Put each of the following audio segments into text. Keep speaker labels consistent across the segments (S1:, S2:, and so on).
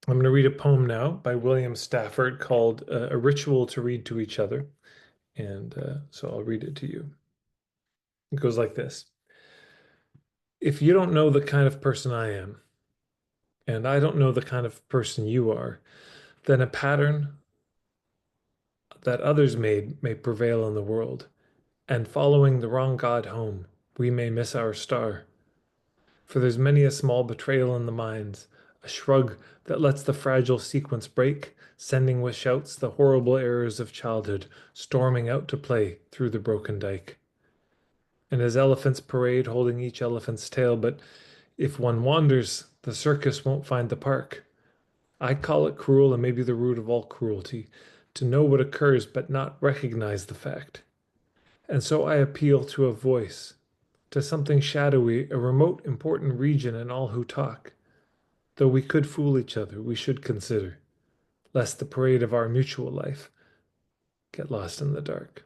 S1: I'm going to read a poem now by William Stafford called A Ritual to Read to Each Other. And so I'll read it to you. It goes like this. If you don't know the kind of person I am, and I don't know the kind of person you are, then a pattern that others made may prevail in the world. And following the wrong God home, we may miss our star. For there's many a small betrayal in the minds, a shrug that lets the fragile sequence break, sending with shouts the horrible errors of childhood storming out to play through the broken dike. And as elephants parade holding each elephant's tail, but if one wanders, the circus won't find the park. I call it cruel and maybe the root of all cruelty, to know what occurs but not recognize the fact. And so I appeal to a voice, to something shadowy, a remote, important region in all who talk. Though we could fool each other, we should consider, lest the parade of our mutual life get lost in the dark.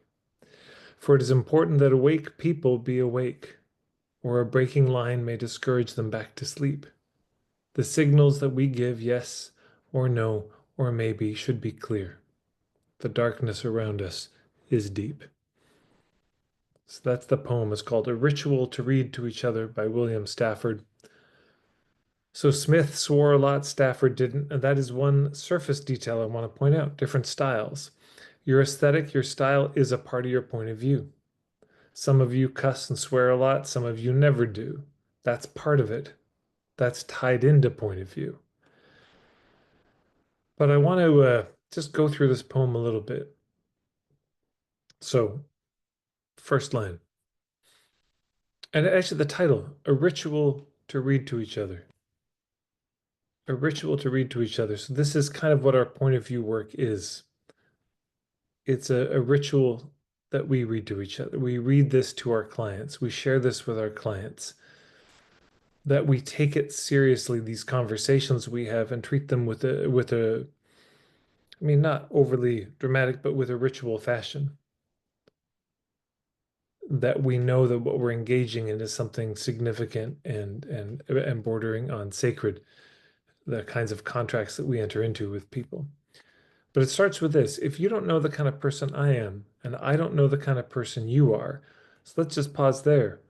S1: For it is important that awake people be awake, or a breaking line may discourage them back to sleep. The signals that we give, yes or no or maybe, should be clear. The darkness around us is deep. So that's the poem. It's called A Ritual to Read to Each Other by William Stafford. So Smith swore a lot, Stafford didn't, and that is one surface detail I want to point out. Different styles. Your aesthetic, your style is a part of your point of view. Some of you cuss and swear a lot, some of you never do. That's part of it. That's tied into point of view. But I want to just go through this poem a little bit. So, first line, and actually the title, A Ritual to Read to Each Other. A ritual to read to each other. So this is kind of what our point of view work is. It's a ritual that we read to each other. We read this to our clients. We share this with our clients. That we take it seriously, these conversations we have, and treat them with a I mean, not overly dramatic, but with a ritual fashion. That we know that what we're engaging in is something significant and bordering on sacred, the kinds of contracts that we enter into with people. But it starts with this. If you don't know the kind of person I am, and I don't know the kind of person you are, so let's just pause there.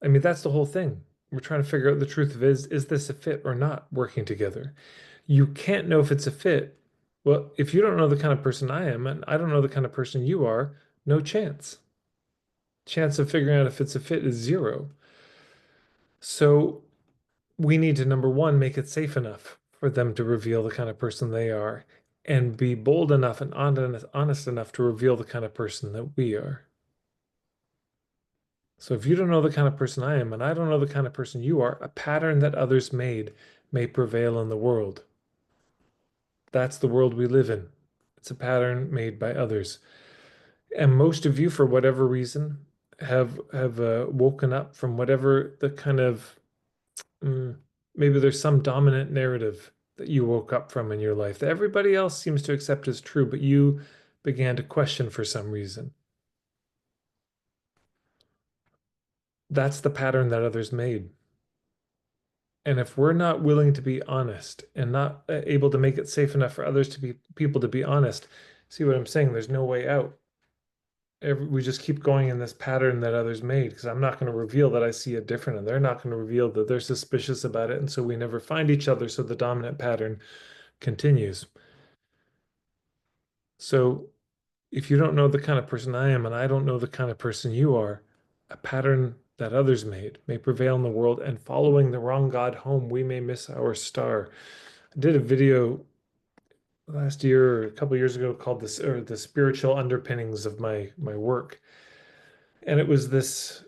S1: I mean, that's the whole thing. We're trying to figure out the truth of is this a fit or not working together? You can't know if it's a fit. Well, if you don't know the kind of person I am, and I don't know the kind of person you are, no chance. Chance of figuring out if it's a fit is zero. So we need to, number one, make it safe enough for them to reveal the kind of person they are and be bold enough and honest enough to reveal the kind of person that we are. So if you don't know the kind of person I am and I don't know the kind of person you are, a pattern that others made may prevail in the world. That's the world we live in. It's a pattern made by others. And most of you, for whatever reason, have woken up from whatever the kind of Mm, maybe there's some dominant narrative that you woke up from in your life that everybody else seems to accept as true, but you began to question for some reason. That's the pattern that others made. And if we're not willing to be honest and not able to make it safe enough for others to be people to be honest, see what I'm saying? There's no way out. We just keep going in this pattern that others made because I'm not going to reveal that I see it different, and they're not going to reveal that they're suspicious about it. And so we never find each other. So the dominant pattern continues. So if you don't know the kind of person I am and I don't know the kind of person you are, a pattern that others made may prevail in the world, and following the wrong God home, we may miss our star. I did a video last year or a couple years ago called this or the spiritual underpinnings of my work. And it was this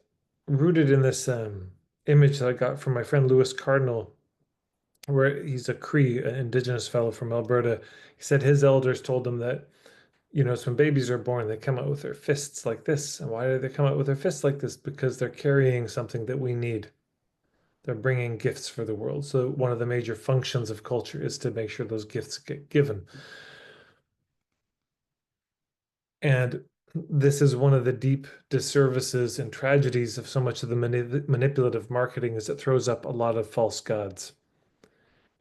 S1: rooted in this image that I got from my friend Lewis Cardinal, where he's a Cree, an indigenous fellow from Alberta. He said his elders told him that so when babies are born, they come out with their fists like this. And why do they come out with their fists like this? Because they're carrying something that we need. They're bringing gifts for the world. So one of the major functions of culture is to make sure those gifts get given. And this is one of the deep disservices and tragedies of so much of the manipulative marketing is it throws up a lot of false gods.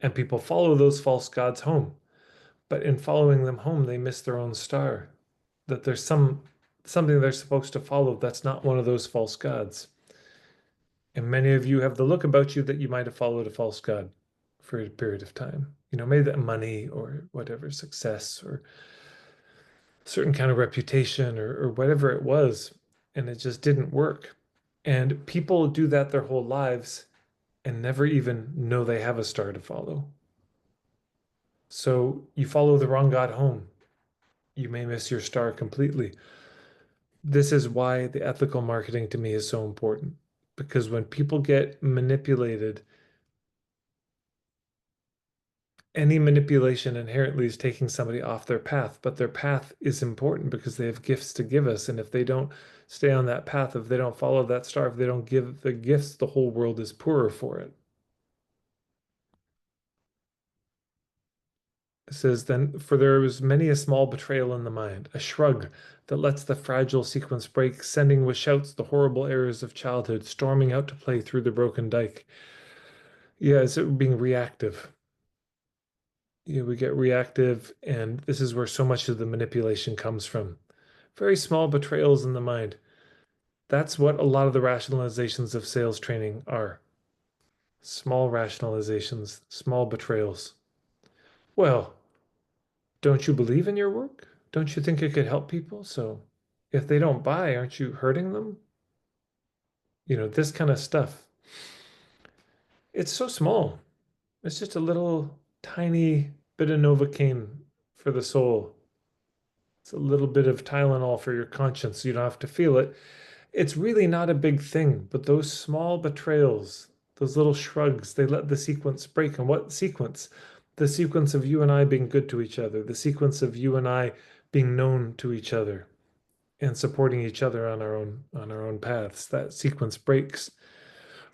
S1: And people follow those false gods home. But in following them home, they miss their own star. That there's something they're supposed to follow that's not one of those false gods. And many of you have the look about you that you might have followed a false god for a period of time. Maybe that money or whatever, success or certain kind of reputation or whatever it was, and it just didn't work. And people do that their whole lives and never even know they have a star to follow. So you follow the wrong God home, you may miss your star completely. This is why the ethical marketing to me is so important. Because when people get manipulated, any manipulation inherently is taking somebody off their path, but their path is important because they have gifts to give us. And if they don't stay on that path, if they don't follow that star, if they don't give the gifts, the whole world is poorer for it. It says, then, for there is many a small betrayal in the mind, a shrug that lets the fragile sequence break, sending with shouts the horrible errors of childhood, storming out to play through the broken dike. Yeah, it's being reactive. We get reactive, and this is where so much of the manipulation comes from. Very small betrayals in the mind. That's what a lot of the rationalizations of sales training are. Small rationalizations, small betrayals. Well, don't you believe in your work? Don't you think it could help people? So if they don't buy, aren't you hurting them? This kind of stuff. It's so small. It's just a little tiny bit of Novocaine for the soul. It's a little bit of Tylenol for your conscience, so you don't have to feel it. It's really not a big thing, but those small betrayals, those little shrugs, they let the sequence break. And what sequence? The sequence of you and I being good to each other, the sequence of you and I being known to each other and supporting each other on our own paths. That sequence breaks,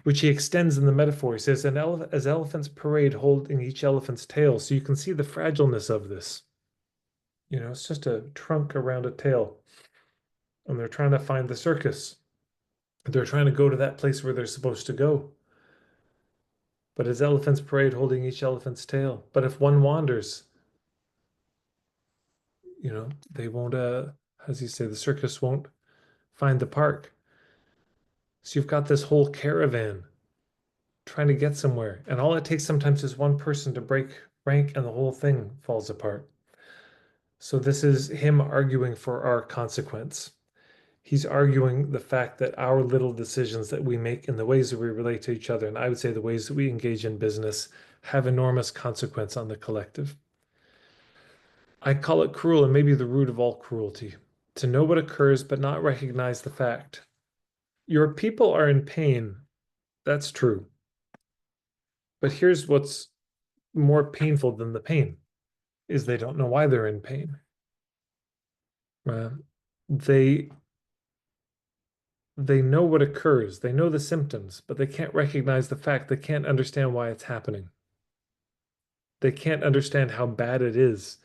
S1: which he extends in the metaphor. He says, as elephants parade holding each elephant's tail. So you can see the fragileness of this. It's just a trunk around a tail. And they're trying to find the circus. They're trying to go to that place where they're supposed to go. But as elephants parade holding each elephant's tail. But if one wanders, they won't, as you say, the circus won't find the park. So you've got this whole caravan trying to get somewhere. And all it takes sometimes is one person to break rank and the whole thing falls apart. So this is him arguing for our consequence. He's arguing the fact that our little decisions that we make in the ways that we relate to each other, and I would say the ways that we engage in business, have enormous consequence on the collective. I call it cruel and maybe the root of all cruelty, to know what occurs but not recognize the fact. Your people are in pain. That's true. But here's what's more painful than the pain is they don't know why they're in pain. Uh, they they know what occurs, they know the symptoms, but they can't recognize the fact. They can't understand why it's happening. They can't understand how bad it is,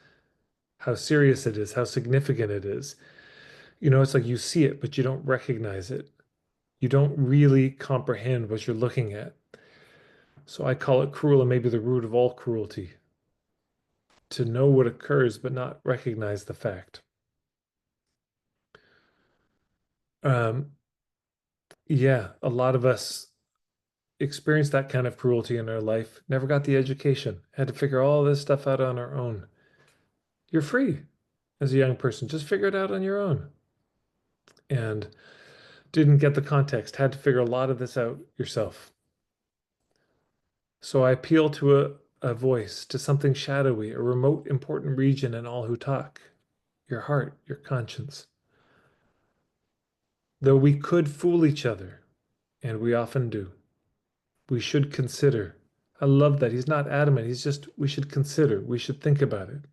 S1: how serious it is, how significant it is. It's like you see it, but you don't recognize it. You don't really comprehend what you're looking at. So I call it cruel and maybe the root of all cruelty, to know what occurs but not recognize the fact. Um, yeah, a lot of us experienced that kind of cruelty in our life, never got the education, had to figure all this stuff out on our own. You're free as a young person, just figure it out on your own. And didn't get the context, had to figure a lot of this out yourself. So I appeal to a voice, to something shadowy, a remote, important region in all who talk, your heart, your conscience. Though we could fool each other, and we often do, we should consider. I love that. He's not adamant. He's just, we should consider, we should think about it.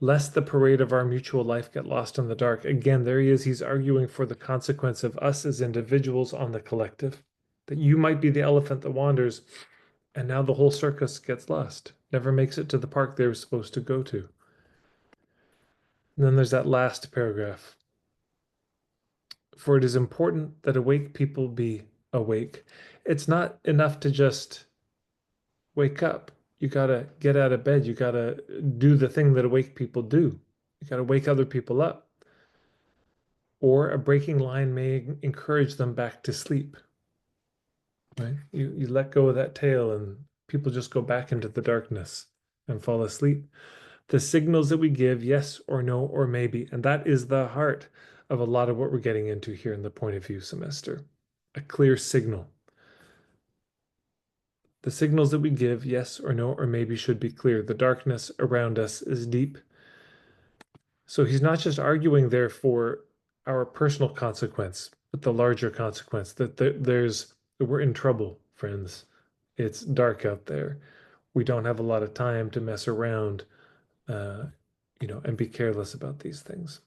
S1: Lest the parade of our mutual life get lost in the dark. Again, there he is. He's arguing for the consequence of us as individuals on the collective. That you might be the elephant that wanders, and now the whole circus gets lost, never makes it to the park they were supposed to go to. And then there's that last paragraph. For it is important that awake people be awake. It's not enough to just wake up. You gotta get out of bed. You gotta do the thing that awake people do. You gotta wake other people up. Or a breaking line may encourage them back to sleep, right? You let go of that tail and people just go back into the darkness and fall asleep. The signals that we give, yes or no or maybe, and that is the heart of a lot of what we're getting into here in the point of view semester. A clear signal. The signals that we give, yes or no or maybe, should be clear. The darkness around us is deep. So he's not just arguing there for our personal consequence, but the larger consequence that we're in trouble, friends. It's dark out there. We don't have a lot of time to mess around, uh, and be careless about these things.